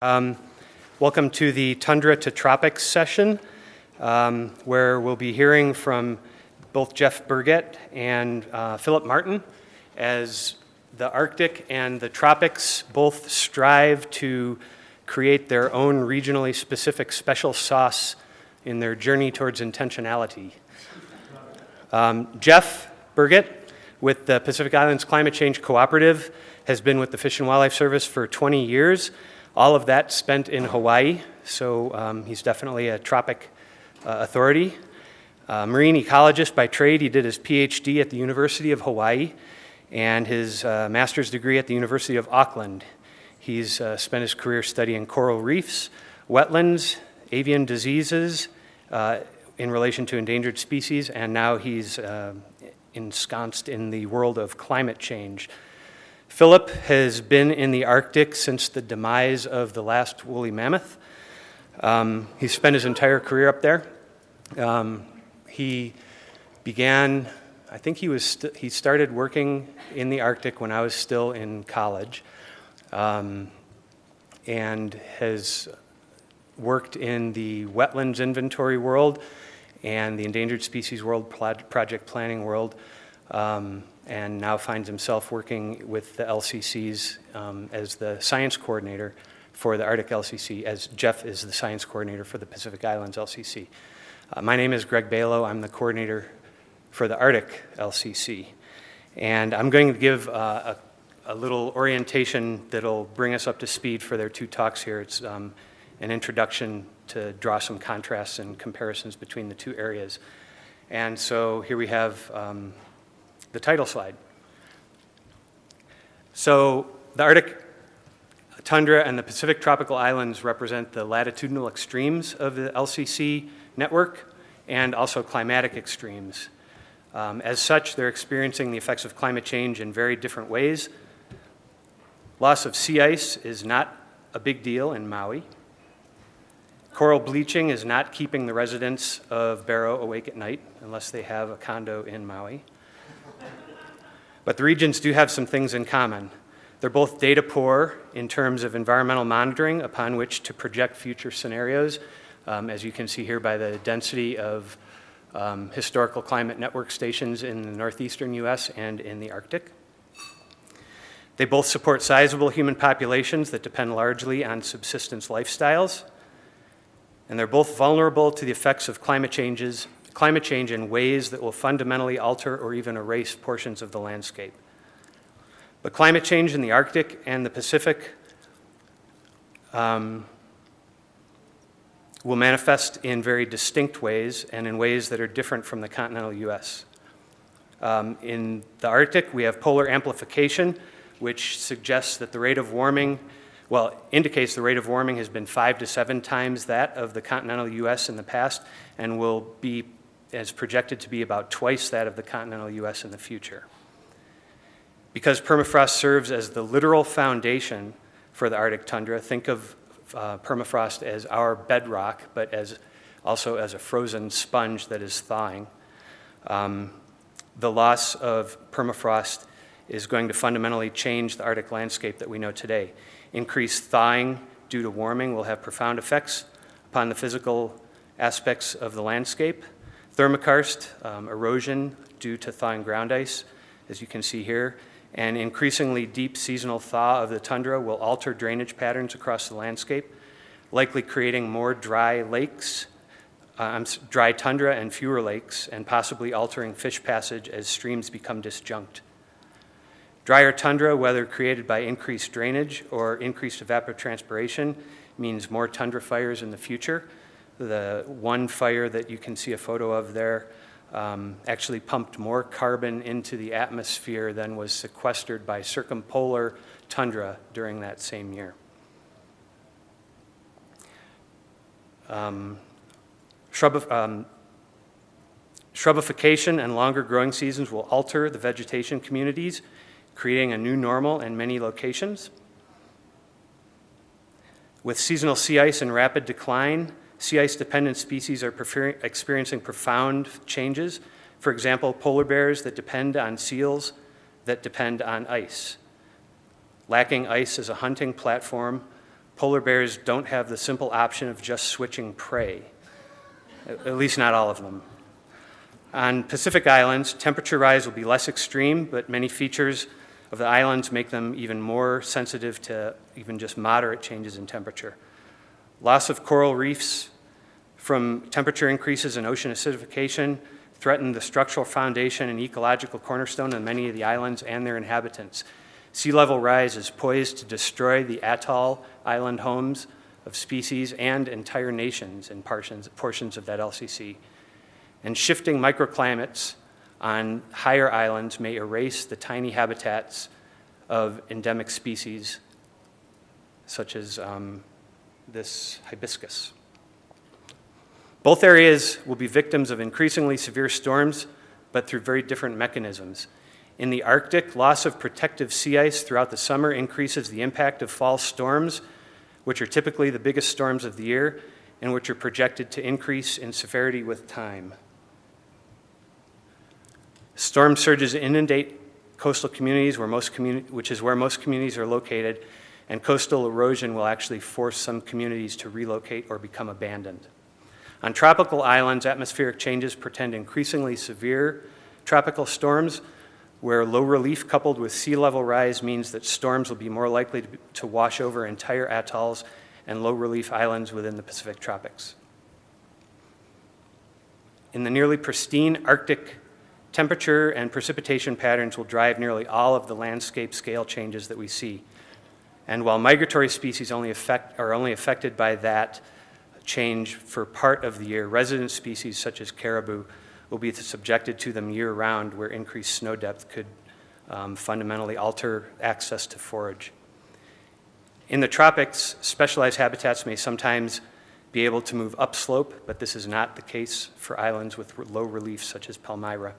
Welcome to the Tundra to Tropics session, where we'll be hearing from both Jeff Burgett and Philip Martin as the Arctic and the tropics both strive to create their own regionally specific special sauce in their journey towards intentionality. Jeff Burgett with the Pacific Islands Climate Change Cooperative has been with the Fish and Wildlife Service for 20 years. All of that spent in Hawaii, so he's definitely a tropic authority. Marine ecologist by trade, he did his PhD at the University of Hawaii and his master's degree at the University of Auckland. He's spent his career studying coral reefs, wetlands, avian diseases in relation to endangered species, and now he's ensconced in the world of climate change. Philip has been in the Arctic since the demise of the last woolly mammoth. He spent his entire career up there. He began, I think he started working in the Arctic when I was still in college, and has worked in the wetlands inventory world and the endangered species world, project planning world, and now finds himself working with the LCCs as the science coordinator for the Arctic LCC, as Jeff is the science coordinator for the Pacific Islands LCC. My name is Greg Balo. I'm the coordinator for the Arctic LCC. And I'm going to give a little orientation that'll bring us up to speed for their two talks here. It's an introduction to draw some contrasts and comparisons between the two areas. And so here we have the title slide. So the Arctic tundra and the Pacific tropical islands represent the latitudinal extremes of the LCC network and also climatic extremes. As such, they're experiencing the effects of climate change in very different ways. Loss of sea ice is not a big deal in Maui. Coral bleaching is not keeping the residents of Barrow awake at night unless they have a condo in Maui. But the regions do have some things in common. They're both data poor in terms of environmental monitoring upon which to project future scenarios, as you can see here by the density of historical climate network stations in the northeastern US and in the Arctic. They both support sizable human populations that depend largely on subsistence lifestyles, and they're both vulnerable to the effects of climate change in ways that will fundamentally alter or even erase portions of the landscape. But climate change in the Arctic and the Pacific will manifest in very distinct ways and in ways that are different from the continental US. In the Arctic, we have polar amplification, which suggests that the rate of warming, indicates the rate of warming has been 5 to 7 times that of the continental US in the past and will be as projected to be about twice that of the continental US in the future. Because permafrost serves as the literal foundation for the Arctic tundra, think of permafrost as our bedrock, but also as a frozen sponge that is thawing. The loss of permafrost is going to fundamentally change the Arctic landscape that we know today. Increased thawing due to warming will have profound effects upon the physical aspects of the landscape. Thermokarst, erosion due to thawing ground ice, as you can see here, and increasingly deep seasonal thaw of the tundra will alter drainage patterns across the landscape, likely creating more dry lakes, dry tundra and fewer lakes, and possibly altering fish passage as streams become disjunct. Drier tundra, whether created by increased drainage or increased evapotranspiration, means more tundra fires in the future. The one fire that you can see a photo of there actually pumped more carbon into the atmosphere than was sequestered by circumpolar tundra during that same year. Shrubification and longer growing seasons will alter the vegetation communities, creating a new normal in many locations. With seasonal sea ice in rapid decline, sea ice-dependent species are experiencing profound changes. For example, polar bears that depend on seals that depend on ice. Lacking ice as a hunting platform, polar bears don't have the simple option of just switching prey, at least not all of them. On Pacific Islands, temperature rise will be less extreme, but many features of the islands make them even more sensitive to even just moderate changes in temperature. Loss of coral reefs from temperature increases and ocean acidification threaten the structural foundation and ecological cornerstone of many of the islands and their inhabitants. Sea level rise is poised to destroy the atoll island homes of species and entire nations in portions of that LCC. And shifting microclimates on higher islands may erase the tiny habitats of endemic species, such as this hibiscus. Both areas will be victims of increasingly severe storms, but through very different mechanisms. In the Arctic, loss of protective sea ice throughout the summer increases the impact of fall storms, which are typically the biggest storms of the year and which are projected to increase in severity with time. Storm surges inundate coastal communities, which is where most communities are located, and coastal erosion will actually force some communities to relocate or become abandoned. On tropical islands, atmospheric changes portend increasingly severe tropical storms, where low relief coupled with sea level rise means that storms will be more likely to wash over entire atolls and low relief islands within the Pacific tropics. In the nearly pristine Arctic, temperature and precipitation patterns will drive nearly all of the landscape scale changes that we see. And while migratory species are only affected by that change for part of the year, resident species such as caribou will be subjected to them year-round, where increased snow depth could fundamentally alter access to forage. In the tropics, specialized habitats may sometimes be able to move upslope, but this is not the case for islands with low relief such as Palmyra.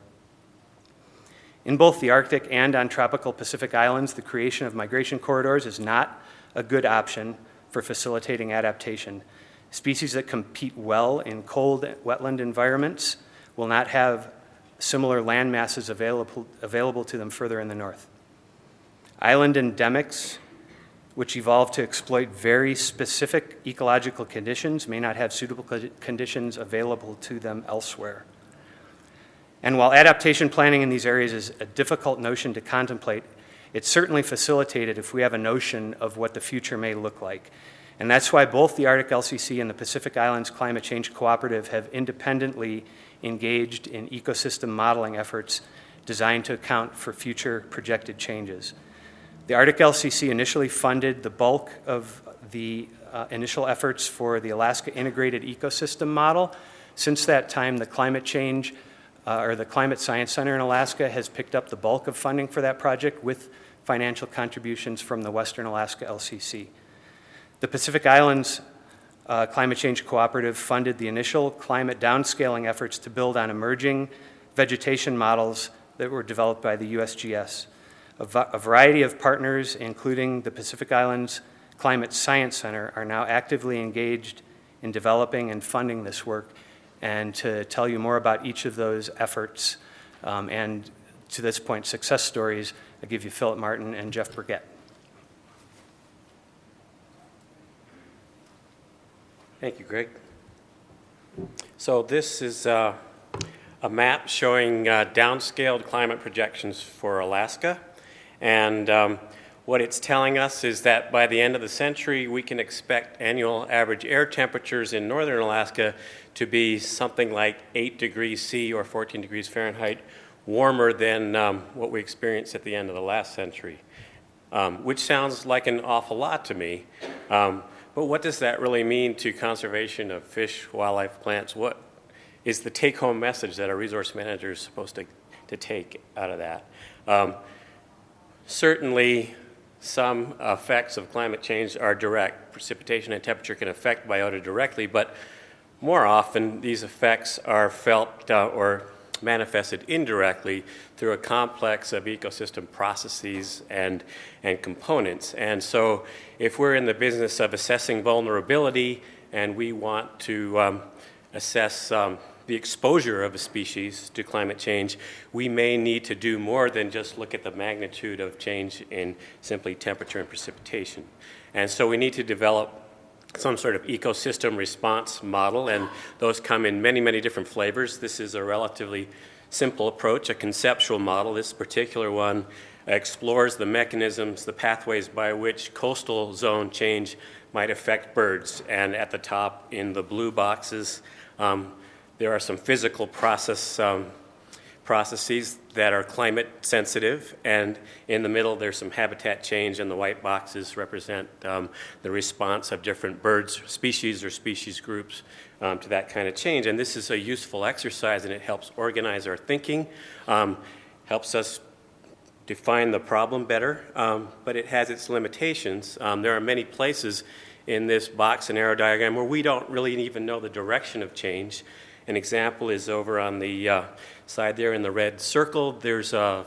In both the Arctic and on tropical Pacific islands, the creation of migration corridors is not a good option for facilitating adaptation. Species that compete well in cold wetland environments will not have similar land masses available to them further in the north. Island endemics, which evolved to exploit very specific ecological conditions, may not have suitable conditions available to them elsewhere. And while adaptation planning in these areas is a difficult notion to contemplate, it's certainly facilitated if we have a notion of what the future may look like. And that's why both the Arctic LCC and the Pacific Islands Climate Change Cooperative have independently engaged in ecosystem modeling efforts designed to account for future projected changes. The Arctic LCC initially funded the bulk of the initial efforts for the Alaska Integrated Ecosystem Model. Since that time, the Climate Science Center in Alaska has picked up the bulk of funding for that project with financial contributions from the Western Alaska LCC. The Pacific Islands Climate Change Cooperative funded the initial climate downscaling efforts to build on emerging vegetation models that were developed by the USGS. A variety of partners, including the Pacific Islands Climate Science Center, are now actively engaged in developing and funding this work. And to tell you more about each of those efforts and, to this point, success stories, I'll give you Philip Martin and Jeff Burgett. Thank you, Greg. So this is a map showing downscaled climate projections for Alaska. And what it's telling us is that by the end of the century, we can expect annual average air temperatures in northern Alaska to be something like 8 degrees C or 14 degrees Fahrenheit warmer than what we experienced at the end of the last century, which sounds like an awful lot to me. But what does that really mean to conservation of fish, wildlife, plants? What is the take-home message that a resource manager is supposed to take out of that? Certainly, some effects of climate change are direct. Precipitation and temperature can affect biota directly, but more often these effects are felt or manifested indirectly through a complex of ecosystem processes and components. And so if we're in the business of assessing vulnerability and we want to assess the the exposure of a species to climate change, we may need to do more than just look at the magnitude of change in simply temperature and precipitation. And so we need to develop some sort of ecosystem response model, and those come in many, many different flavors. This is a relatively simple approach, a conceptual model. This particular one explores the mechanisms, the pathways by which coastal zone change might affect birds. And at the top, in the blue boxes, there are some physical processes that are climate sensitive, and in the middle there's some habitat change, and the white boxes represent the response of different birds, species or species groups to that kind of change. And this is a useful exercise, and it helps organize our thinking, helps us define the problem better, but it has its limitations. There are many places in this box and arrow diagram where we don't really even know the direction of change. An example is over on the side there in the red circle. There's a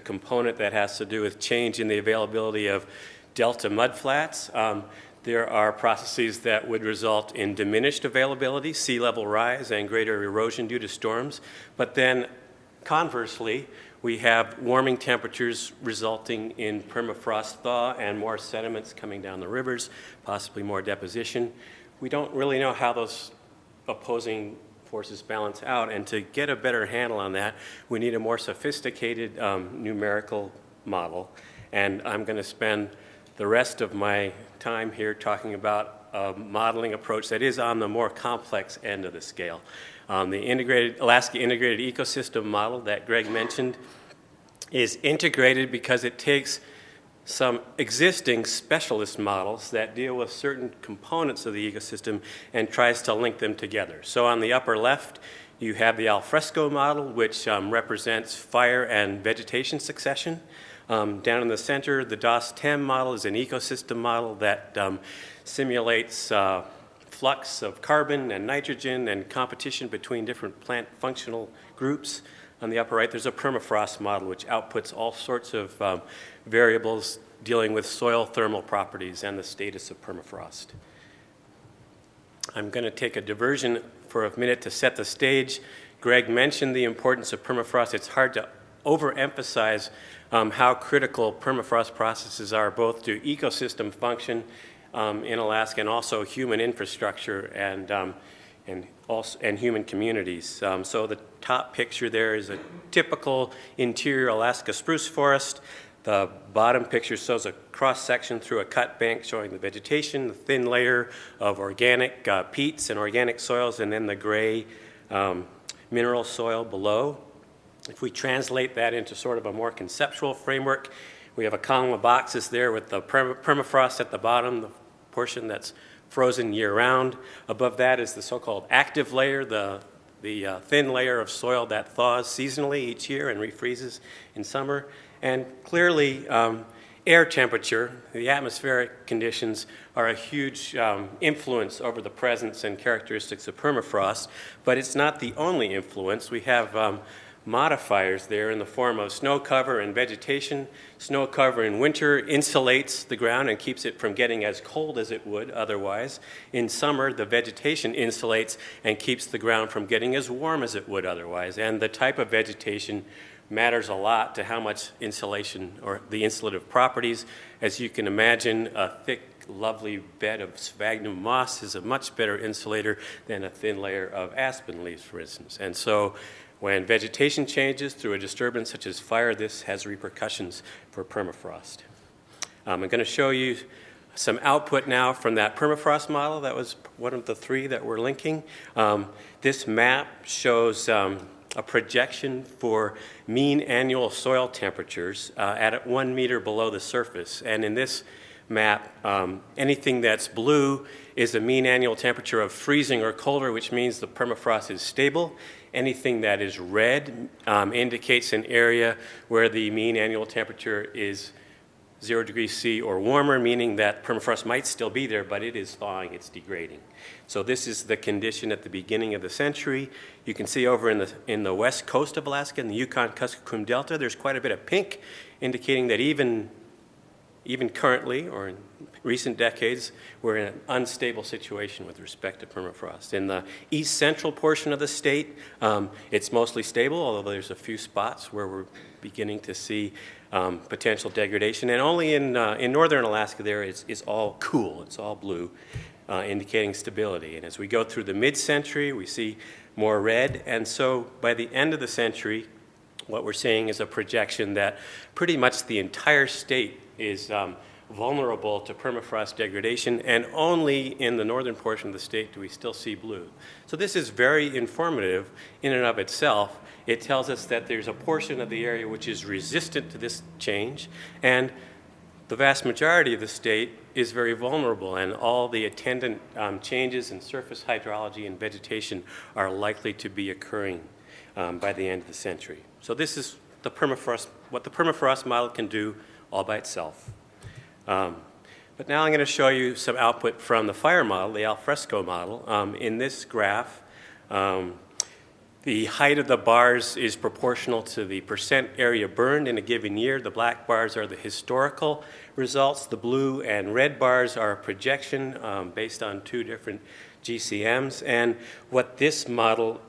component that has to do with change in the availability of delta mudflats. There are processes that would result in diminished availability, sea level rise, and greater erosion due to storms. But then, conversely, we have warming temperatures resulting in permafrost thaw and more sediments coming down the rivers, possibly more deposition. We don't really know how those opposing forces balance out, and to get a better handle on that, we need a more sophisticated numerical model. And I'm going to spend the rest of my time here talking about a modeling approach that is on the more complex end of the scale. The Alaska Integrated Ecosystem Model that Greg mentioned is integrated because it takes some existing specialist models that deal with certain components of the ecosystem and tries to link them together. So on the upper left, you have the alfresco model, which represents fire and vegetation succession. Down in the center, the DOS-TEM model is an ecosystem model that simulates flux of carbon and nitrogen and competition between different plant functional groups. On the upper right, there's a permafrost model, which outputs all sorts of variables dealing with soil thermal properties and the status of permafrost. I'm going to take a diversion for a minute to set the stage. Greg mentioned the importance of permafrost. It's hard to overemphasize how critical permafrost processes are both to ecosystem function in Alaska and also human infrastructure and human communities. So the top picture there is a typical interior Alaska spruce forest. The bottom picture shows a cross-section through a cut bank showing the vegetation, the thin layer of organic peats and organic soils, and then the gray mineral soil below. If we translate that into sort of a more conceptual framework, we have a column of boxes there with the permafrost at the bottom, the portion that's frozen year-round. Above that is the so-called active layer, the thin layer of soil that thaws seasonally each year and refreezes in summer. And clearly, air temperature, the atmospheric conditions, are a huge influence over the presence and characteristics of permafrost, but it's not the only influence. We have modifiers there in the form of snow cover and vegetation. Snow cover in winter insulates the ground and keeps it from getting as cold as it would otherwise. In summer, the vegetation insulates and keeps the ground from getting as warm as it would otherwise. And the type of vegetation matters a lot to how much insulation or the insulative properties. As you can imagine, a thick, lovely bed of sphagnum moss is a much better insulator than a thin layer of aspen leaves, for instance. And so when vegetation changes through a disturbance such as fire, this has repercussions for permafrost. I'm going to show you some output now from that permafrost model. That was one of the three that we're linking. This map shows a projection for mean annual soil temperatures at 1 meter below the surface. And in this map, anything that's blue is a mean annual temperature of freezing or colder, which means the permafrost is stable. Anything that is red indicates an area where the mean annual temperature is 0 degrees C or warmer, meaning that permafrost might still be there, but it is thawing, it's degrading. So this is the condition at the beginning of the century. You can see over in the west coast of Alaska, in the Yukon-Kuskokwim Delta, there's quite a bit of pink, indicating that even currently, or in recent decades, we're in an unstable situation with respect to permafrost. In the east central portion of the state, it's mostly stable, although there's a few spots where we're beginning to see potential degradation. And only in northern Alaska there is all cool, it's all blue, indicating stability. And as we go through the mid-century, we see more red. And so by the end of the century, what we're seeing is a projection that pretty much the entire state is vulnerable to permafrost degradation, and only in the northern portion of the state do we still see blue. So this is very informative in and of itself. It tells us that there's a portion of the area which is resistant to this change, and the vast majority of the state is very vulnerable, and all the attendant changes in surface hydrology and vegetation are likely to be occurring by the end of the century. So this is the permafrost, what the permafrost model can do all by itself. But now I'm going to show you some output from the fire model, the alfresco model. In this graph, the height of the bars is proportional to the percent area burned in a given year. The black bars are the historical results. The blue and red bars are a projection based on two different GCMs. And what this model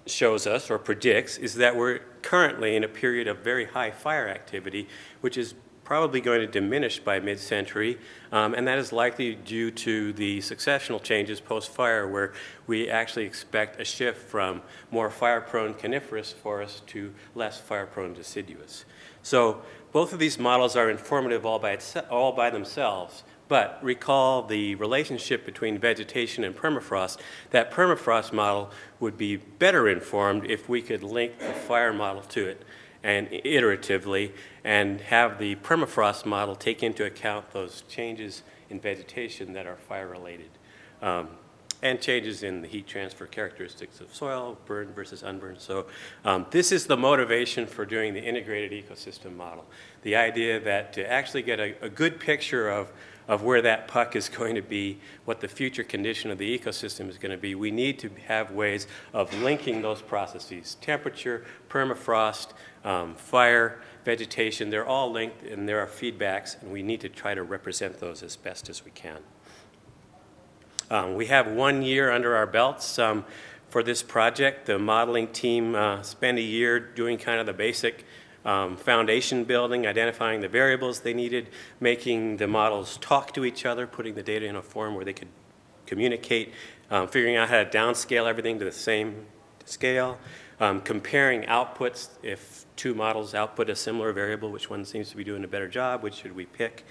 shows us or predicts is that we're currently in a period of very high fire activity, which is probably going to diminish by mid-century, and that is likely due to the successional changes post-fire, where we actually expect a shift from more fire-prone coniferous forests to less fire-prone deciduous. So both of these models are informative all by themselves, but recall the relationship between vegetation and permafrost. That permafrost model would be better informed if we could link the fire model to it and iteratively, and have the permafrost model take into account those changes in vegetation that are fire-related, and changes in the heat transfer characteristics of soil, burned versus unburned. So this is the motivation for doing the integrated ecosystem model. The idea that to actually get a good picture of where that puck is going to be, what the future condition of the ecosystem is going to be, we need to have ways of linking those processes. Temperature, permafrost, fire, vegetation, they're all linked, and there are feedbacks, and we need to try to represent those as best as we can. We have 1 year under our belts for this project. The modeling team spent a year doing kind of the basic foundation building, identifying the variables they needed, making the models talk to each other, putting the data in a form where they could communicate, figuring out how to downscale everything to the same scale, comparing outputs. If two models output a similar variable, which one seems to be doing a better job, which should we pick?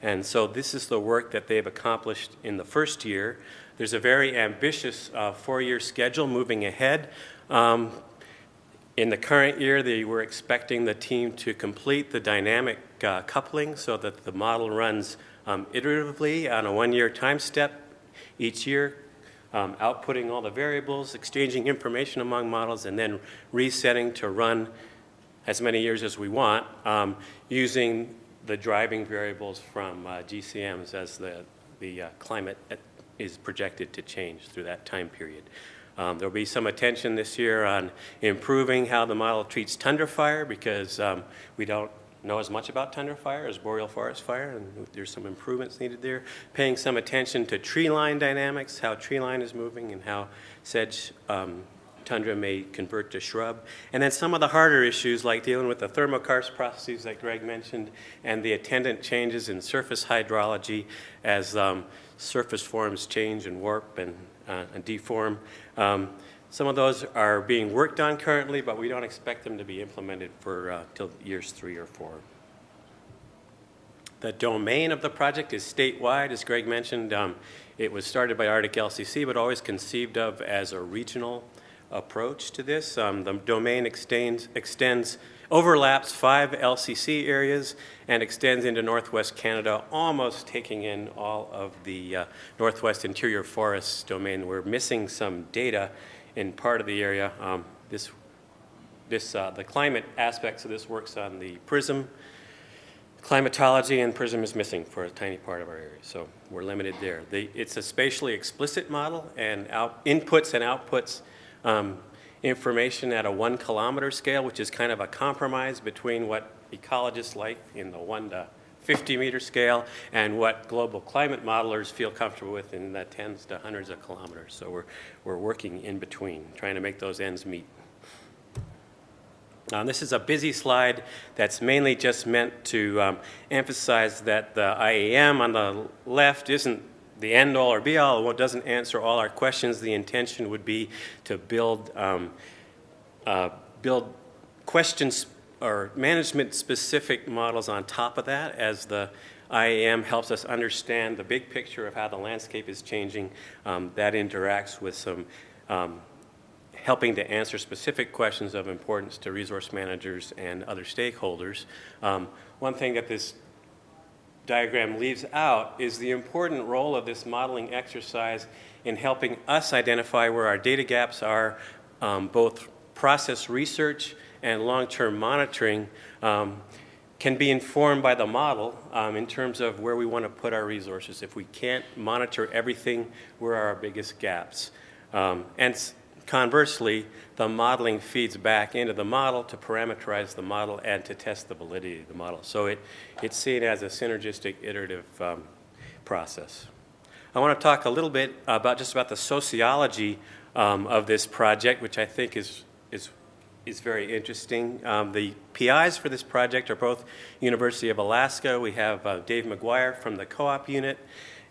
And so this is the work that they've accomplished in the first year. There's a very ambitious 4-year schedule moving ahead. In the current year, they were expecting the team to complete the dynamic coupling so that the model runs iteratively on a 1-year time step each year, outputting all the variables, exchanging information among models, and then resetting to run as many years as we want, using the driving variables from GCMs as the climate is projected to change through that time period. There'll be some attention this year on improving how the model treats tundra fire, because we don't know as much about tundra fire as boreal forest fire, and there's some improvements needed there. Paying some attention to tree line dynamics, how tree line is moving and how sedge tundra may convert to shrub. And then some of the harder issues, like dealing with the thermokarst processes that Greg mentioned, and the attendant changes in surface hydrology as surface forms change and warp and deform. Some of those are being worked on currently, but we don't expect them to be implemented for till years 3 or 4. The domain of the project is statewide, as Greg mentioned. It was started by Arctic LCC, but always conceived of as a regional approach to this. The domain overlaps 5 LCC areas and extends into northwest Canada, almost taking in all of the northwest interior forests domain. We're missing some data in part of the area. The climate aspects of this works on the PRISM climatology, and PRISM is missing for a tiny part of our area, so we're limited there. It's a spatially explicit model, and inputs and outputs information at a 1 kilometer scale, which is kind of a compromise between what ecologists like in the 1 to 50-meter scale, and what global climate modelers feel comfortable with in the tens to hundreds of kilometers. So we're working in between, trying to make those ends meet. This is a busy slide that's mainly just meant to emphasize that the IAM on the left isn't the end-all or be-all. It doesn't answer all our questions. The intention would be to build questions or management-specific models on top of that, as the IAM helps us understand the big picture of how the landscape is changing. That interacts with some helping to answer specific questions of importance to resource managers and other stakeholders. One thing that this diagram leaves out is the important role of this modeling exercise in helping us identify where our data gaps are. Both process research and long-term monitoring can be informed by the model in terms of where we want to put our resources. If we can't monitor everything, where are our biggest gaps? And conversely, the modeling feeds back into the model to parameterize the model and to test the validity of the model. So it's seen as a synergistic, iterative process. I want to talk a little bit about the sociology of this project, which I think is very interesting. The PIs for this project are both University of Alaska. We have Dave McGuire from the co-op unit,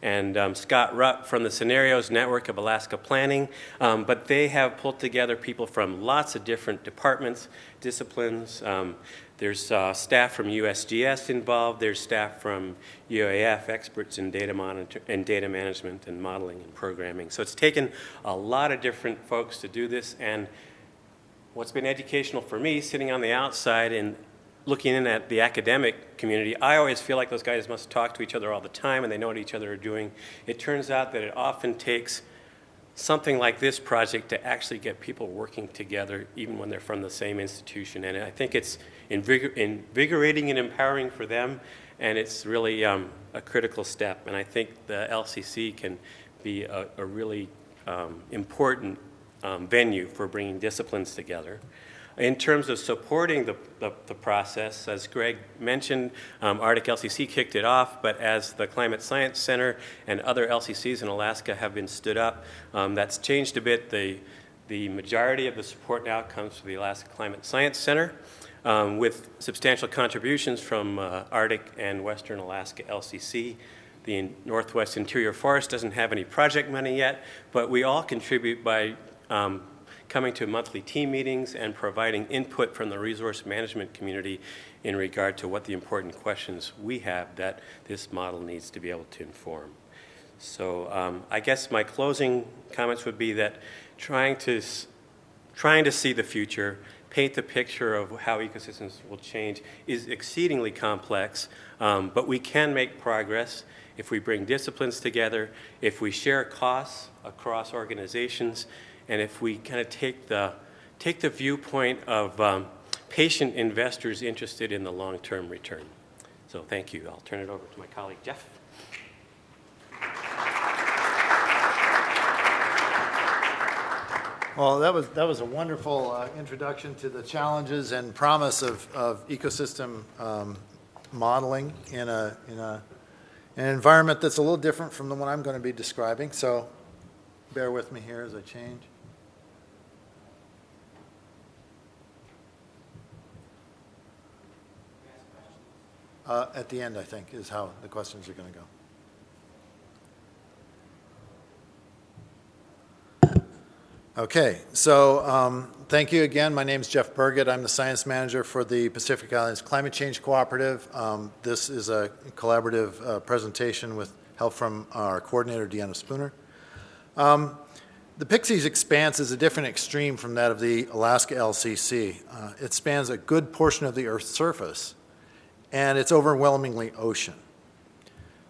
and Scott Rupp from the Scenarios Network of Alaska Planning. But they have pulled together people from lots of different departments, disciplines. There's staff from USGS involved. There's staff from UAF, experts in data management and modeling and programming. So it's taken a lot of different folks to do this. And what's been educational for me, sitting on the outside and looking in at the academic community, I always feel like those guys must talk to each other all the time and they know what each other are doing. It turns out that it often takes something like this project to actually get people working together, even when they're from the same institution. And I think it's invigorating and empowering for them, and it's really a critical step. And I think the LCC can be a really important venue for bringing disciplines together. In terms of supporting the process, as Greg mentioned, Arctic LCC kicked it off, but as the Climate Science Center and other LCCs in Alaska have been stood up, that's changed a bit. The majority of the support now comes from the Alaska Climate Science Center, with substantial contributions from Arctic and Western Alaska LCC. The Northwest Interior Forest doesn't have any project money yet, but we all contribute by coming to monthly team meetings and providing input from the resource management community in regard to what the important questions we have that this model needs to be able to inform. So I guess my closing comments would be that trying to see the future, paint the picture of how ecosystems will change is exceedingly complex, but we can make progress if we bring disciplines together, if we share costs across organizations, and if we kind of take the viewpoint of patient investors interested in the long-term return. So thank you. I'll turn it over to my colleague, Jeff. Well, that was a wonderful introduction to the challenges and promise of ecosystem modeling in an environment that's a little different from the one I'm going to be describing. So bear with me here as I change. At the end, I think, is how the questions are going to go. Okay, so thank you again. My name is Jeff Burgett. I'm the science manager for the Pacific Islands Climate Change Cooperative. This is a collaborative presentation with help from our coordinator, Deanna Spooner. The Pixies expanse is a different extreme from that of the Alaska LCC. It spans a good portion of the Earth's surface, and it's overwhelmingly ocean.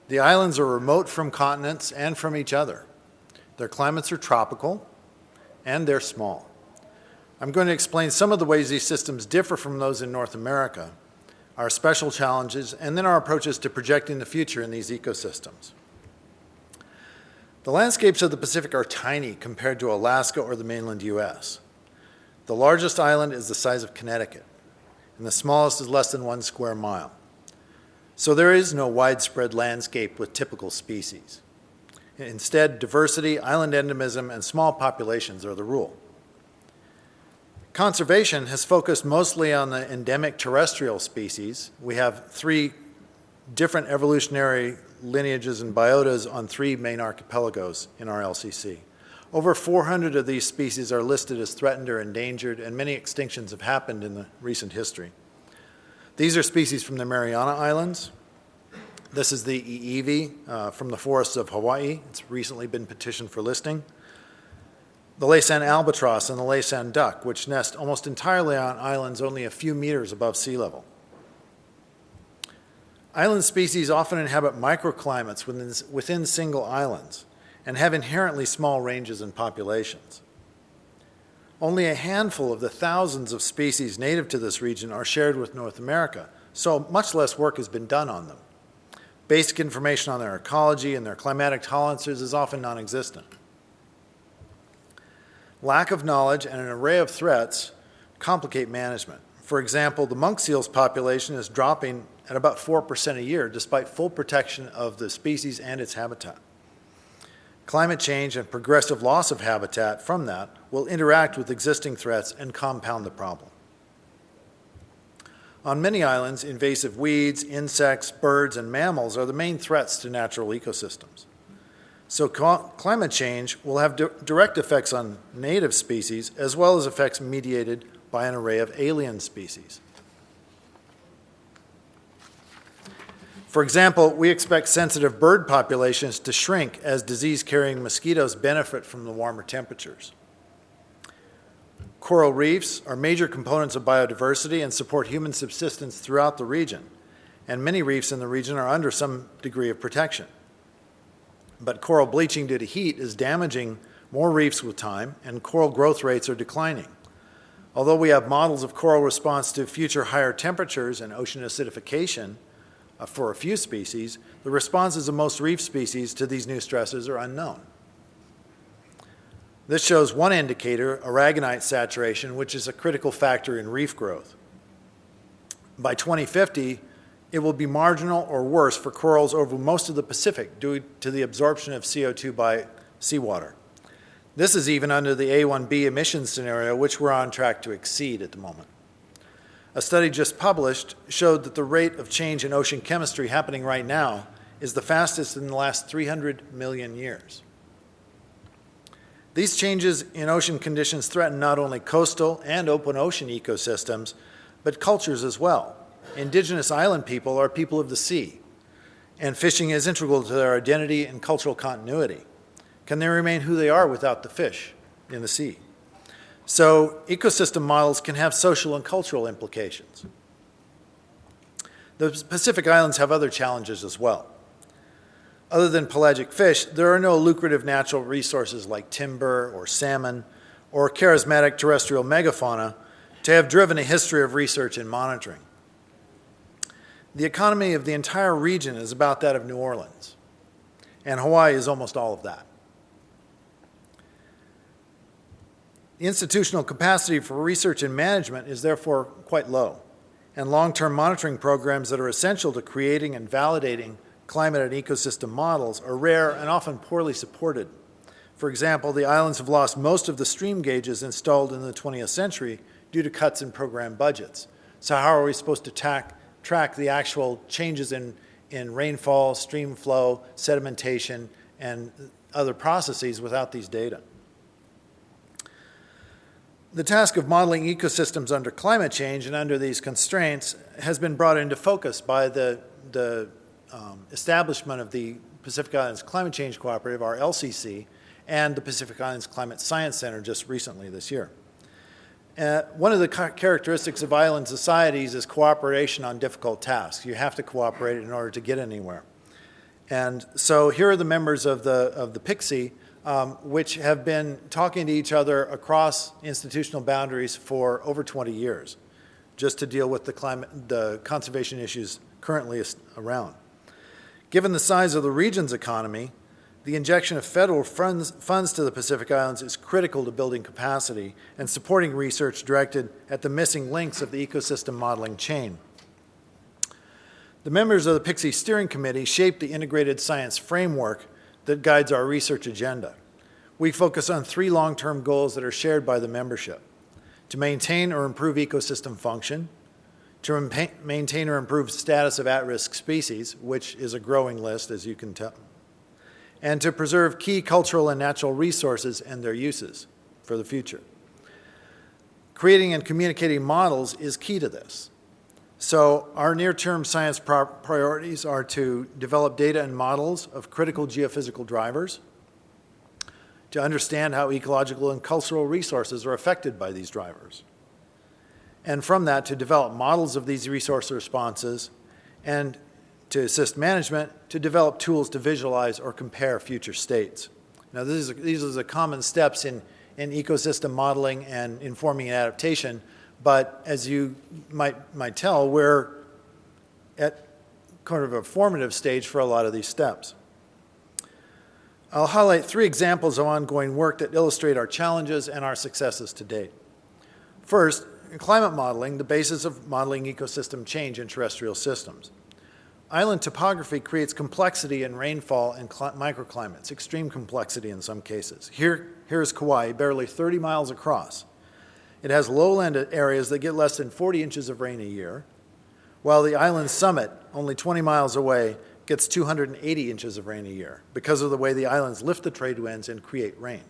The islands are remote from continents and from each other. Their climates are tropical, and they're small. I'm going to explain some of the ways these systems differ from those in North America, our special challenges, and then our approaches to projecting the future in these ecosystems. The landscapes of the Pacific are tiny compared to Alaska or the mainland US. The largest island is the size of Connecticut, and the smallest is less than 1 square mile. So there is no widespread landscape with typical species. Instead, diversity, island endemism, and small populations are the rule. Conservation has focused mostly on the endemic terrestrial species. We have 3 different evolutionary lineages and biotas on 3 main archipelagos in our LCC. Over 400 of these species are listed as threatened or endangered, and many extinctions have happened in the recent history. These are species from the Mariana Islands. This is the iiwi from the forests of Hawaii. It's recently been petitioned for listing. The Laysan albatross and the Laysan duck, which nest almost entirely on islands only a few meters above sea level. Island species often inhabit microclimates within single islands and have inherently small ranges in populations. Only a handful of the thousands of species native to this region are shared with North America, so much less work has been done on them. Basic information on their ecology and their climatic tolerances is often non-existent. Lack of knowledge and an array of threats complicate management. For example, the monk seal's population is dropping at about 4% a year despite full protection of the species and its habitat. Climate change and progressive loss of habitat from that will interact with existing threats and compound the problem. On many islands, invasive weeds, insects, birds, and mammals are the main threats to natural ecosystems. So climate change will have direct effects on native species as well as effects mediated by an array of alien species. For example, we expect sensitive bird populations to shrink as disease-carrying mosquitoes benefit from the warmer temperatures. Coral reefs are major components of biodiversity and support human subsistence throughout the region, and many reefs in the region are under some degree of protection. But coral bleaching due to heat is damaging more reefs with time, and coral growth rates are declining. Although we have models of coral response to future higher temperatures and ocean acidification for a few species, the responses of most reef species to these new stresses are unknown. This shows one indicator, aragonite saturation, which is a critical factor in reef growth. By 2050, it will be marginal or worse for corals over most of the Pacific due to the absorption of CO2 by seawater. This is even under the A1B emissions scenario, which we're on track to exceed at the moment. A study just published showed that the rate of change in ocean chemistry happening right now is the fastest in the last 300 million years. These changes in ocean conditions threaten not only coastal and open ocean ecosystems, but cultures as well. Indigenous island people are people of the sea, and fishing is integral to their identity and cultural continuity. Can they remain who they are without the fish in the sea? So ecosystem models can have social and cultural implications. The Pacific Islands have other challenges as well. Other than pelagic fish, there are no lucrative natural resources like timber or salmon or charismatic terrestrial megafauna to have driven a history of research and monitoring. The economy of the entire region is about that of New Orleans, and Hawaii is almost all of that. The institutional capacity for research and management is therefore quite low, and long-term monitoring programs that are essential to creating and validating climate and ecosystem models are rare and often poorly supported. For example, the islands have lost most of the stream gauges installed in the 20th century due to cuts in program budgets. So how are we supposed to track the actual changes in rainfall, stream flow, sedimentation, and other processes without these data? The task of modeling ecosystems under climate change and under these constraints has been brought into focus by the establishment of the Pacific Islands Climate Change Cooperative, our LCC, and the Pacific Islands Climate Science Center just recently this year. One of the characteristics of island societies is cooperation on difficult tasks. You have to cooperate in order to get anywhere. And so here are the members of the PIXI, which have been talking to each other across institutional boundaries for over 20 years, just to deal with the conservation issues currently around. Given the size of the region's economy, the injection of federal funds to the Pacific Islands is critical to building capacity and supporting research directed at the missing links of the ecosystem modeling chain. The members of the PIXI Steering Committee shape the integrated science framework that guides our research agenda. We focus on 3 long-term goals that are shared by the membership: to maintain or improve ecosystem function, to maintain or improve status of at-risk species, which is a growing list, as you can tell, and to preserve key cultural and natural resources and their uses for the future. Creating and communicating models is key to this. So our near-term science priorities are to develop data and models of critical geophysical drivers, to understand how ecological and cultural resources are affected by these drivers, and from that to develop models of these resource responses, and to assist management to develop tools to visualize or compare future states. Now these are the common steps in ecosystem modeling and informing and adaptation, but as you might tell, we're at kind of a formative stage for a lot of these steps. I'll highlight 3 examples of ongoing work that illustrate our challenges and our successes to date. First, in climate modeling, the basis of modeling ecosystem change in terrestrial systems. Island topography creates complexity in rainfall and microclimates, extreme complexity in some cases. Here's Kauai, barely 30 miles across. It has lowland areas that get less than 40 inches of rain a year, while the island summit, only 20 miles away, gets 280 inches of rain a year because of the way the islands lift the trade winds and create rain.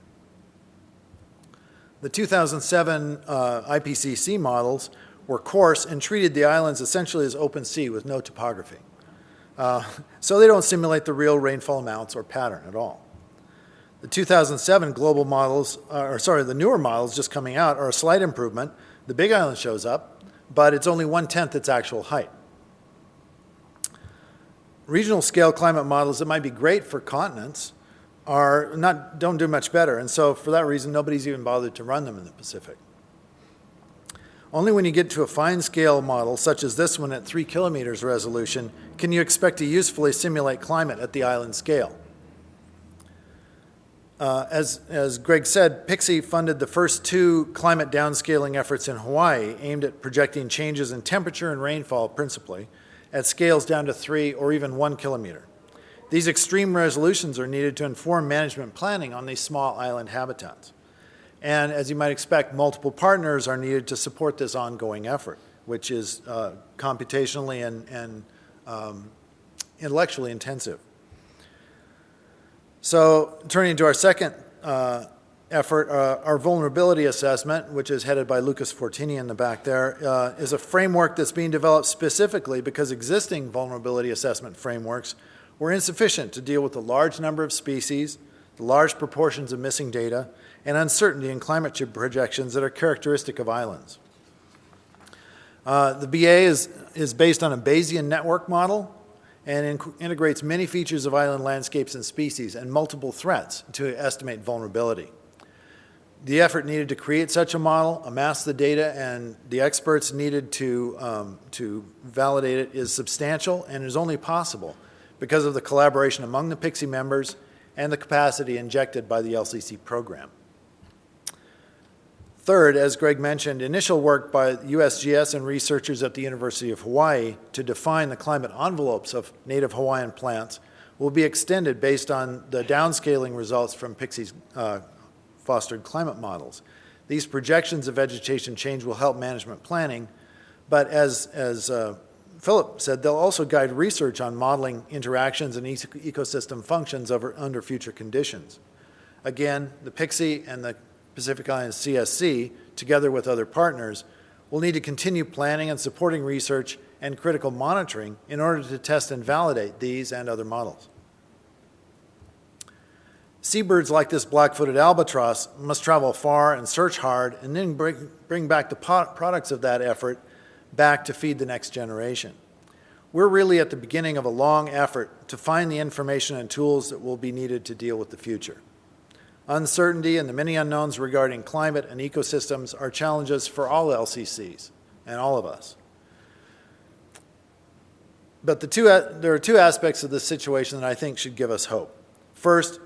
The 2007 IPCC models were coarse and treated the islands essentially as open sea with no topography. So they don't simulate the real rainfall amounts or pattern at all. The 2007 global models, the newer models just coming out, are a slight improvement. The Big Island shows up, but it's only 1/10 its actual height. Regional scale climate models that might be great for continents don't do much better, and so for that reason, nobody's even bothered to run them in the Pacific. Only when you get to a fine scale model, such as this one at 3 kilometers resolution, can you expect to usefully simulate climate at the island scale. As Greg said, PIXI funded the first 2 climate downscaling efforts in Hawaii aimed at projecting changes in temperature and rainfall principally at scales down to 3 or even 1 kilometer. These extreme resolutions are needed to inform management planning on these small island habitats. And as you might expect, multiple partners are needed to support this ongoing effort, which is computationally and intellectually intensive. So turning to our second effort, our vulnerability assessment, which is headed by Lucas Fortini in the back there, is a framework that's being developed specifically because existing vulnerability assessment frameworks were insufficient to deal with the large number of species, the large proportions of missing data, and uncertainty in climate change projections that are characteristic of islands. The BA is based on a Bayesian network model and integrates many features of island landscapes and species and multiple threats to estimate vulnerability. The effort needed to create such a model, amass the data, and the experts needed to validate it is substantial and is only possible because of the collaboration among the PIXI members and the capacity injected by the LCC program. Third, as Greg mentioned, initial work by USGS and researchers at the University of Hawaii to define the climate envelopes of native Hawaiian plants will be extended based on the downscaling results from PIXI's fostered climate models. These projections of vegetation change will help management planning, but as Philip said, they'll also guide research on modeling interactions and ecosystem functions under future conditions. Again, the PIXI and the Pacific Islands CSC, together with other partners, will need to continue planning and supporting research and critical monitoring in order to test and validate these and other models. Seabirds like this black-footed albatross must travel far and search hard and then bring back the products of that effort back to feed the next generation. We're really at the beginning of a long effort to find the information and tools that will be needed to deal with the future. Uncertainty and the many unknowns regarding climate and ecosystems are challenges for all LCCs and all of us. But there are 2 aspects of this situation that I think should give us hope. First,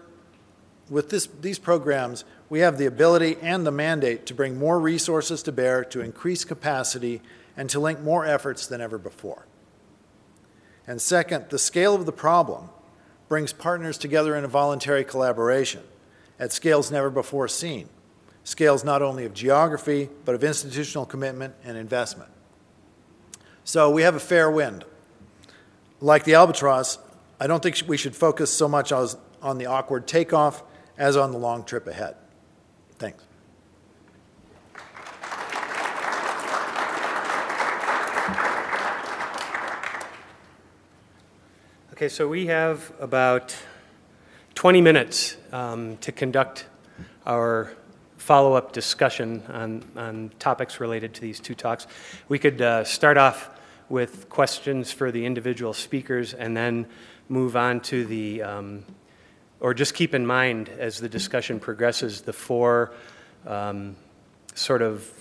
with these programs, we have the ability and the mandate to bring more resources to bear to increase capacity and to link more efforts than ever before. And second, the scale of the problem brings partners together in a voluntary collaboration at scales never before seen, scales not only of geography, but of institutional commitment and investment. So we have a fair wind. Like the albatross, I don't think we should focus so much on the awkward takeoff as on the long trip ahead. Thanks. Okay, so we have about 20 minutes to conduct our follow-up discussion on topics related to these two talks. We could start off with questions for the individual speakers and then move on to the, or just keep in mind as the discussion progresses, the four sort of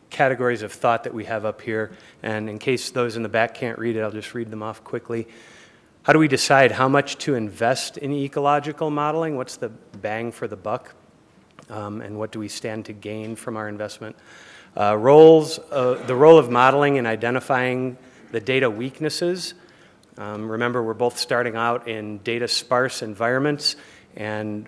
categories of thought that we have up here. And in case those in the back can't read it, I'll just read them off quickly. How do we decide how much to invest in ecological modeling? What's the bang for the buck? And what do we stand to gain from our investment? The role of modeling in identifying the data weaknesses. Remember, we're both starting out in data-sparse environments, and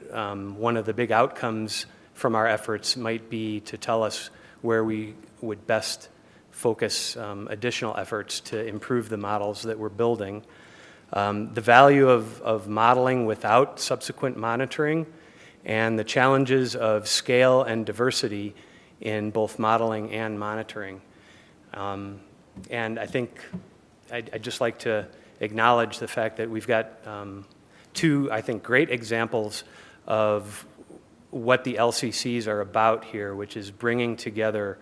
one of the big outcomes from our efforts might be to tell us where we would best focus additional efforts to improve the models that we're building. The value of modeling without subsequent monitoring, and the challenges of scale and diversity in both modeling and monitoring. And I think I'd just like to acknowledge the fact that we've got two, I think, great examples of what the LCCs are about here, which is bringing together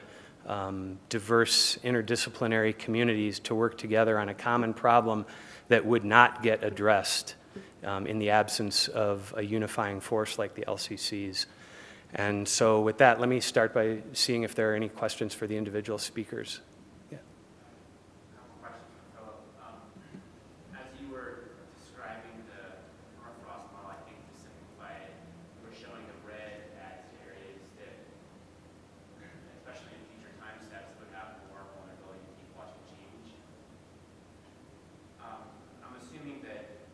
diverse interdisciplinary communities to work together on a common problem that would not get addressed in the absence of a unifying force like the LCCs. And so with that, let me start by seeing if there are any questions for the individual speakers. Yeah. As you were describing the permafrost model, I think to simplify it, you were showing the red as areas that, especially in future time steps, would have more vulnerability to ecological change. I'm assuming that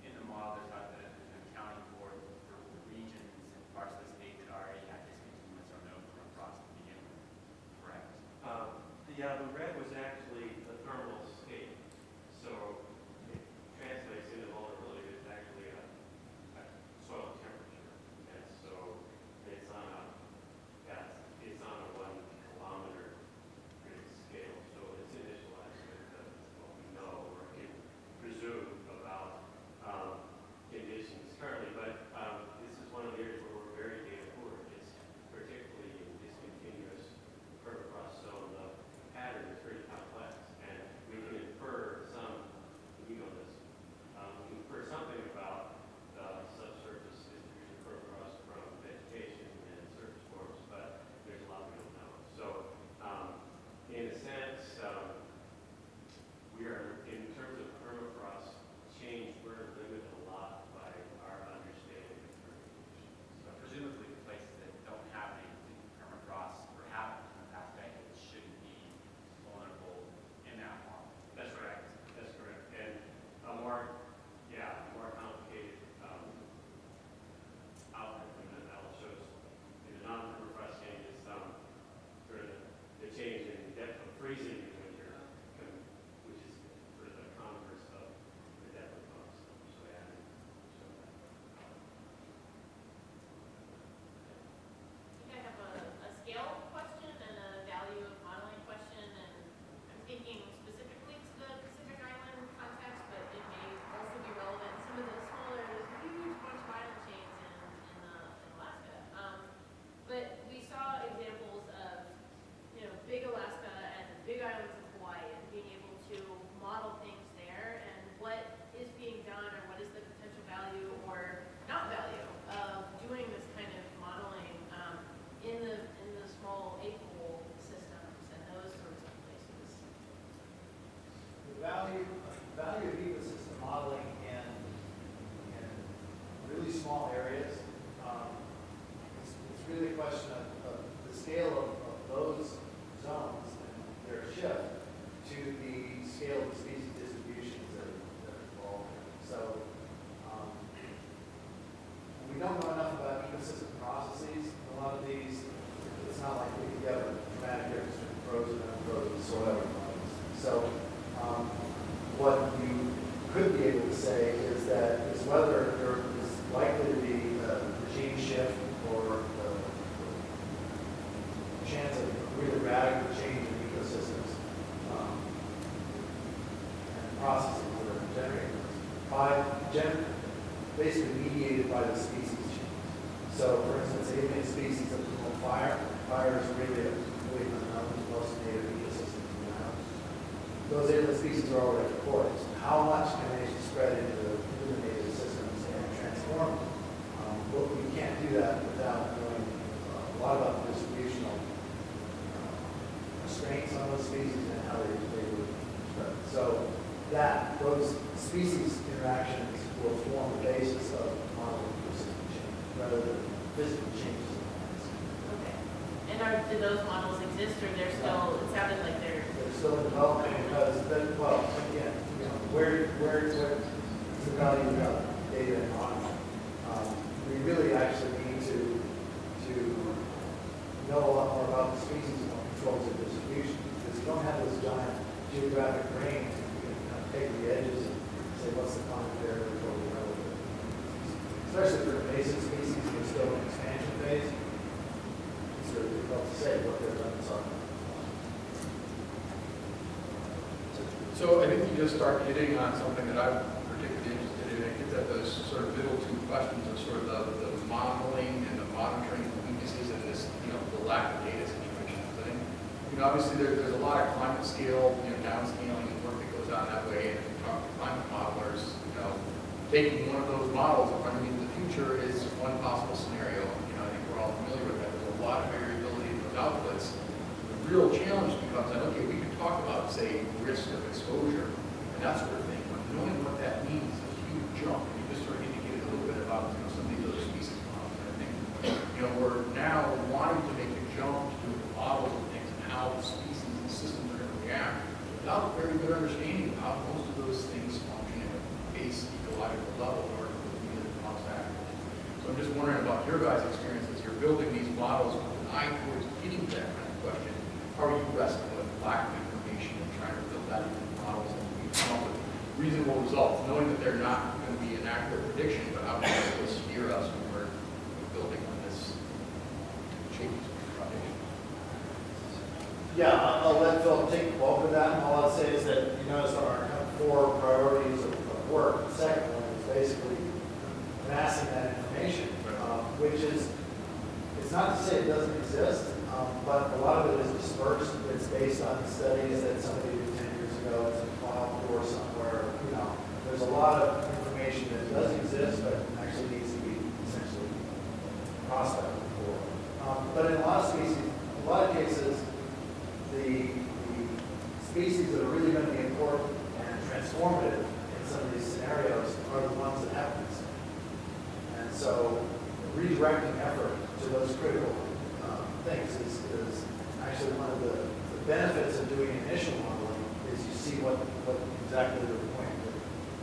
in the model there's an accounting for the regions and parts of the state that already have discontinuous or no permafrost to begin with, correct? Yeah, the red was actually the thermal state. So it translates into vulnerability. It's actually a soil temperature. And so it's on a 1 kilometer grid scale. So it's initialized with what we know or can presume about conditions currently. But this is one of the areas where we're very data poor. It's particularly in discontinuous permafrost zone. The pattern is pretty virus really unknown to most native ecosystems now. Those alien species are already reported. So how much can they spread into the native systems and transform them? But we can't do that without knowing a lot about the distribution of restraints on those species and how they would spread. So those species interactions will form the basis of modeling ecosystem change rather than physical changes in the lands. Okay. And do those models exist, or they're still? It sounded like they're still in development because, well, again, where's the value of data and modeling? We really actually need to know a lot more about the species and what controls their distribution. Because you don't have this giant geographic range, you can take the edges and say what's the common area of what we know. Especially for invasive species that are still in expansion phase, it's sort of difficult to say what their limits are. So I think you just start hitting on something that I'm particularly interested in. It gets at those sort of middle two questions of sort of the modeling and the monitoring weaknesses and this, the lack of data situation thing. Obviously there's a lot of climate scale, downscaling and work that goes on that way. And if you talk to climate modelers, taking one of those models and running into the future is one possible scenario. I think we're all familiar with that. There's a lot of variability in those outputs. The real challenge becomes that, okay, we can talk about, say, risk of exposure and that sort of thing, but knowing what that means is a huge jump. And you just sort of indicated a little bit about some of these other species models. And I think we're now wanting to make a jump to doing models of things and how species and systems are going to react without a very good understanding of how most of those things function at a base ecological level in order for them to cost accurately. So I'm just wondering about your guys' experience as you're building these models with an eye towards getting to that kind of question. How are you wrestling with lack of information and trying to build that into the models and come up with reasonable results, knowing that they're not going to be an accurate prediction, but how does this steer us when we're building on this change foundation? Yeah, I'll let Phil take the bulk of that, and all I'll say is that you notice our kind of 4 priorities of work. The second one is basically amassing that information, which is, it's not to say it doesn't exist, but a lot of it is dispersed. It's based on studies that somebody did 10 years ago. It's in a file core somewhere. There's a lot of information that does exist, but actually needs to be essentially prospected for. But in a lot of cases, the species that are really going to be important and transformative in some of these scenarios are the ones that have these. And so redirecting effort to those critical things is actually one of the benefits of doing initial modeling is you see what exactly the point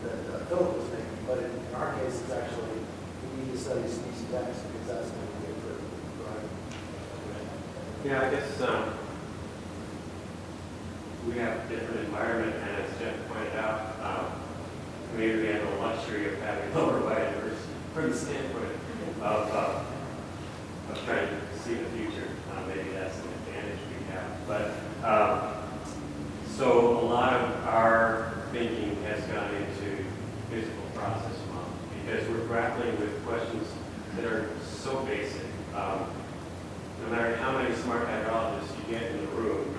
that Philip was making. But in our case, it's actually we need to study species X because that's going to be good for driving. Yeah, I guess we have a different environment, and as Jeff pointed out, maybe we have the luxury of having lower biodiversity from the standpoint of trying to see the future. Maybe that's an advantage we have. But so a lot of our thinking has gone into physical process models because we're grappling with questions that are so basic. No matter how many smart hydrologists you get in the room,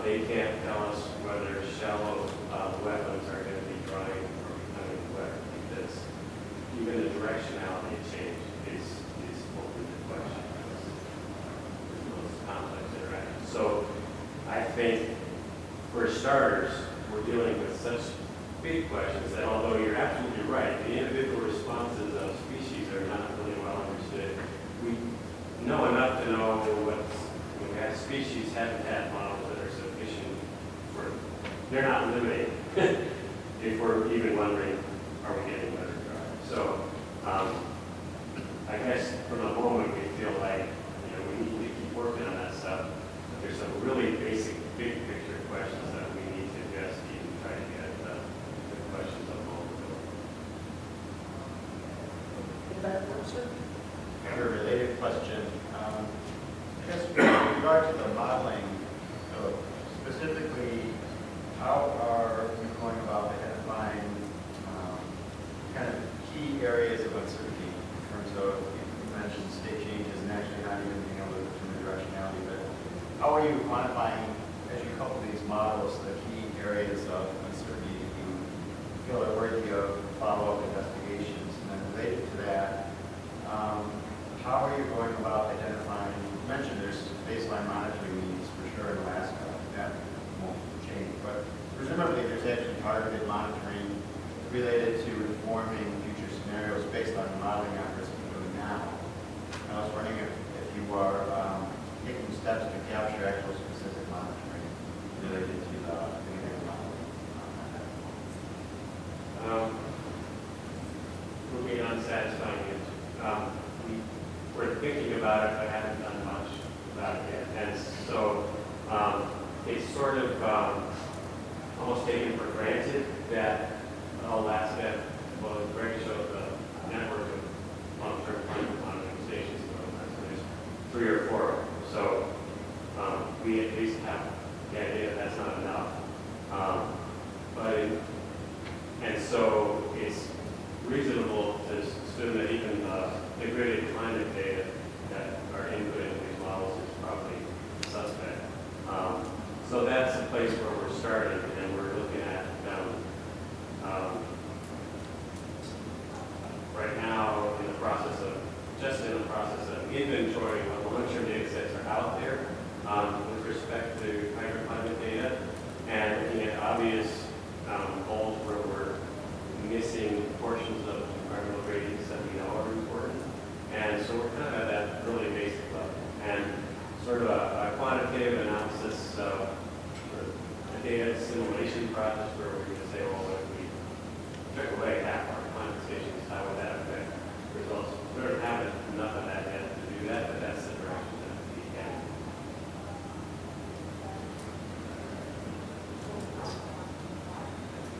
they can't tell us whether shallow wetlands are going to be drying or becoming wetter because even the directionality change is open to question. There's most complex interactions. So I think for starters, we're dealing with such big questions that although you're absolutely right, the individual responses of species are not really well understood. We know enough to know when we have species habitat models that are sufficient for, they're not limiting if we're even wondering, are we getting weather dry? So I guess from the moment we feel like we need to keep working on that stuff, but there's some really basic, big picture questions that we need to just even try to get the questions of vulnerability. I have a related question. I guess with regard to the modeling, specifically, how are you going about identifying are you quantifying, as you couple these models, the key areas of uncertainty that you feel are worthy of follow-up investigations? And then related to that, how are you going about identifying, you mentioned there's baseline monitoring needs for sure in Alaska, that won't change, but presumably there's actually targeted monitoring related to informing future scenarios based on the modeling efforts you're doing now. And I was wondering if you are taking steps to capture actual specific monitoring related to the behavioral modeling. Would be an unsatisfying answer. We're thinking about it, but haven't done much about it yet. And so it's sort of almost taken for granted that Alaska, well, Greg showed the network of long-term climate monitoring stations, so there's 3 or 4 of them. So we at least have the idea that that's not enough. And so it's reasonable to assume that even the degraded climate data that are input into these models is probably suspect. So that's the place where we're starting, and we're looking at right now in the process of inventorying what long-term data sets are out there with respect to hydroclimate data, and looking at obvious holes where we're missing portions of environmental gradients that we know are important. And so we're kind of at that really basic level. And sort of a quantitative analysis of a data assimilation process where we're going to say, well, if we took away half our climate stations, how would that affect results? We don't have enough of that yet to do that, but that's the direction that we can.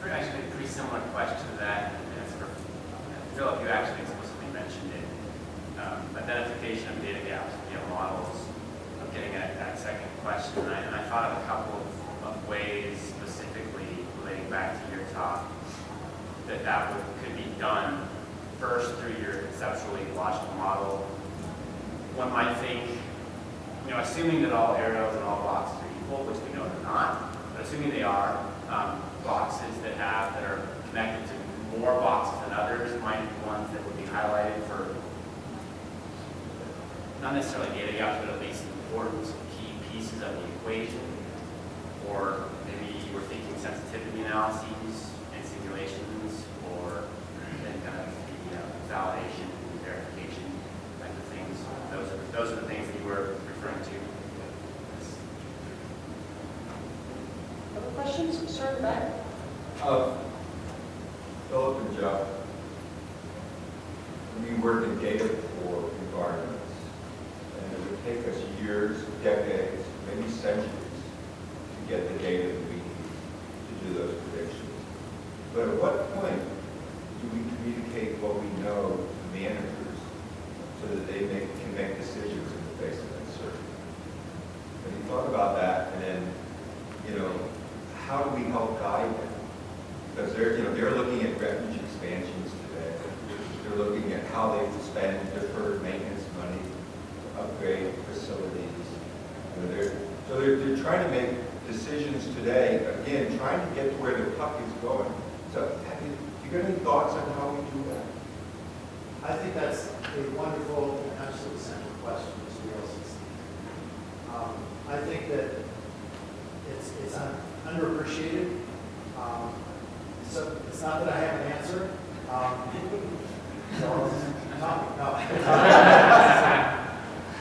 Actually, a pretty similar question to that. Philip, you actually explicitly mentioned it. Identification of data gaps, models of getting at that second question. And I thought of a couple of ways specifically relating back to your talk that could be done. First, through your conceptual ecological model. One might think, assuming that all arrows and all boxes are equal, which we know they're not, but assuming they are, boxes that are connected to more boxes than others might be ones that would be highlighted for not necessarily data gaps, but at least important key pieces of the equation. Or maybe you were thinking sensitivity analyses and simulations, or then kind of the validation and verification type of things. Those are the things that you were referring to. Other questions? Sir, in the back? Philip and Jeff, we work in data for environments, and it would take us years, decades, maybe centuries to get the data that we need to do those predictions. But at what point do we communicate what we know to managers so that they can make decisions in the face of uncertainty? Have you thought about that? And then, how do we help guide them? Because they're looking at refuge expansions today. They're looking at how they spend deferred maintenance money to upgrade facilities. They're trying to make decisions today, again, trying to get to where the puck is going. So do you got any thoughts on how we do that? I think that's a wonderful and absolutely central question, Mr. Wilson. I think that it's underappreciated. So it's not that I have an answer. So I'm talking. No.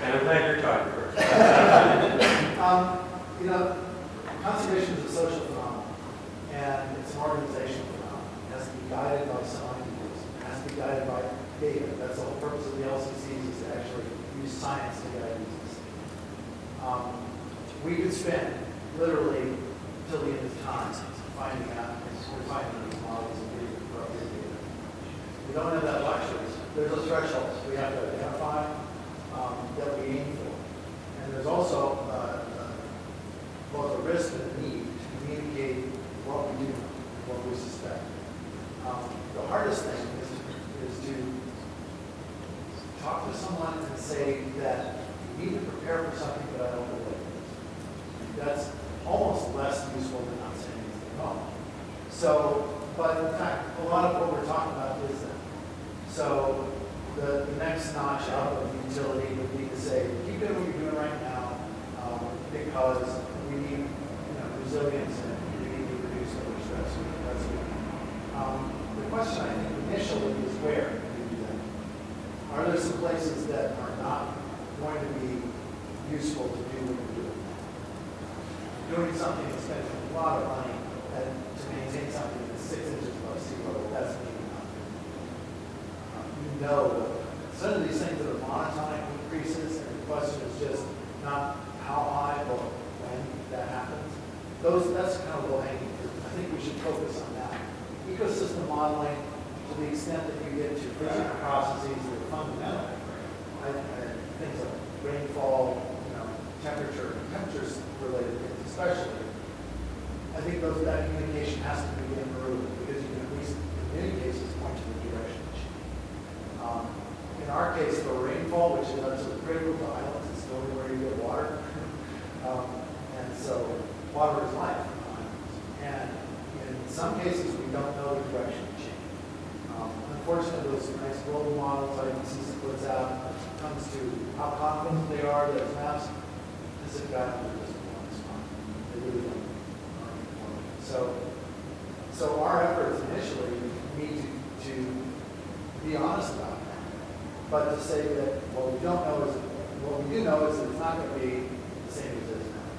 And I'm glad you're talking first. Conservation is a social phenomenon, and it's an organizational phenomenon. It has to be guided by some ideas. It has to be guided by data. That's the whole purpose of the LCCs, is to actually use science to guide these decisions. We could spend literally till the end of time finding out, refining these models and getting appropriate data. We don't have that luxury. There's a threshold we have to identify that we aim for. And there's also both a risk and a need to communicate what we do, what we suspect. The hardest thing is to talk to someone and say that you need to prepare for something that I don't know what it is. that's almost less useful than not saying anything at all. So, but in fact, a lot of what we're talking about is that. So the next notch up of the utility would be to say, keep doing what you're doing right now, because we need resilience and we need to reduce over stress. That's good. The question I think initially is where do you do that? Are there some places that are not going to be useful to do what you're doing? Doing something that spends a lot of money and to maintain something that's 6 inches above sea level, that's maybe not good. You know, some of these things that are monotonic increases, and the question is just not how high or when that happens. That's kind of low-hanging fruit. I think we should focus on that. Ecosystem modeling, to the extent that you get to physical processes that are fundamental, things like rainfall, temperature-related things especially, I think that communication has to be improved because you can at least, in many cases, point to the direction of change. In our case, for rainfall, which is absolutely critical to islands, it's the only where you get water. And so water is life on islands. And in some cases, we don't know the direction of change. Unfortunately, those nice global models IPCC puts out comes to how confident they are that it's maps. Pacific Islanders doesn't want to respond. They really don't. So our efforts initially need to be honest about that, but to say that what we do know is that it's not going to be the same as it is now.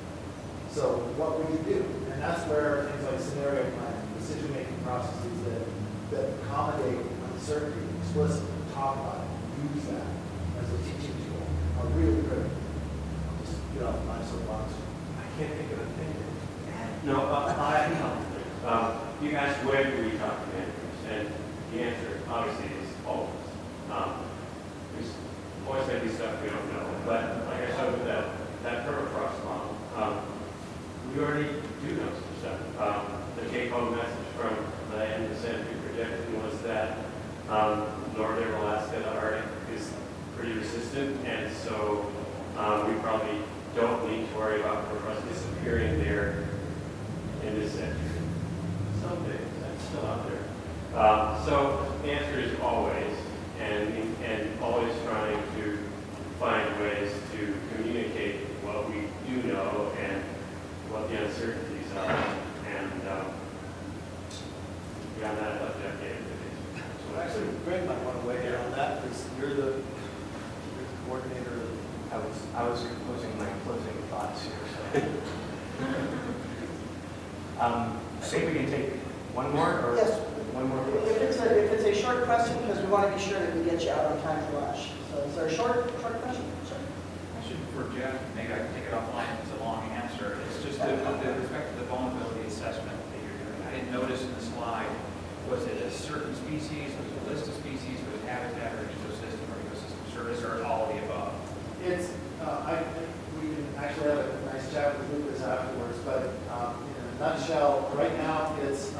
So what would you do? And that's where things like scenario planning, decision-making processes that accommodate uncertainty, explicitly talk about it, use that as a teaching tool are really critical. I'll just get off my soapbox. I can't think of a thing. No, you asked when do we talk to managers, and the answer obviously is always. There's always going to be stuff we don't know, but like I showed with that permafrost model, we already do know some stuff. The take-home message from the end of the century projection was that northern Alaska, the Arctic, is pretty resistant, and so we probably don't need to worry about permafrost disappearing there in this century. Someday, that's still out there. So the answer is always, and always trying to find ways to communicate what we do know and what the uncertainties are. And beyond that, I'd love to have David. So actually, Greg might want to weigh in on that because you're the coordinator. I was composing my closing thoughts here. So. I think we can take one more, or Yes. one more. If it's a short question, because we want to be sure that we get you out on time for lunch. So is there a short question? Sure. Question for Jeff, maybe I can take it offline if it's a long answer. It's just with respect to the vulnerability assessment that you're doing. I didn't notice in the slide, was it a certain species, was it a list of species, was it habitat or ecosystem or ecosystem service, or all of the above? It's, we can actually have a nice chat with Lucas afterwards, but in a nutshell, right now it's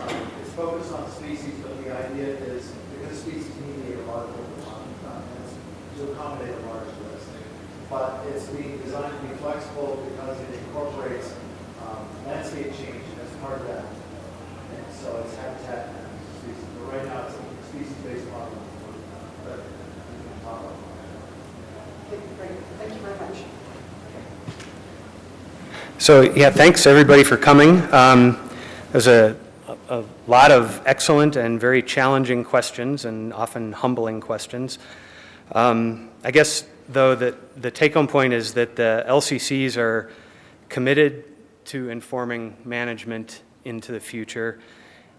focused on species, but the idea is because species mediate a lot of to accommodate a large list. But it's being designed to be flexible because it incorporates landscape change as part of that. And so it's habitat and species. But right now it's a species-based model. But we can talk about that. Okay, great. Thank you very much. So yeah, thanks everybody for coming. There's a lot of excellent and very challenging questions and often humbling questions. I guess though that the take-home point is that the LCCs are committed to informing management into the future,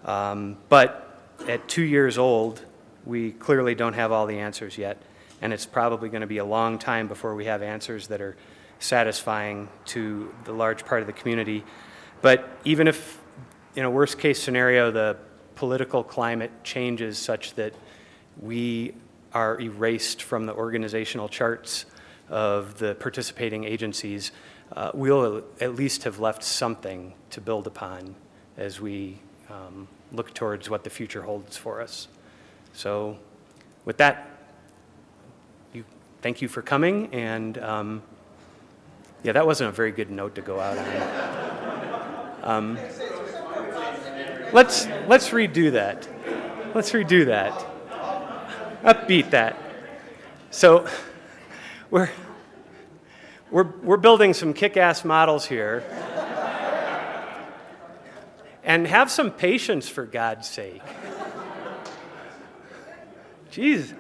but at 2 years old, we clearly don't have all the answers yet, and it's probably going to be a long time before we have answers that are satisfying to the large part of the community. But even if, in a worst case scenario, the political climate changes such that we are erased from the organizational charts of the participating agencies, we'll at least have left something to build upon as we look towards what the future holds for us. So with that, thank you for coming, and yeah, that wasn't a very good note to go out on. Let's redo that. Let's redo that. Upbeat that. So we're building some kick-ass models here. And have some patience, for God's sake. Jeez.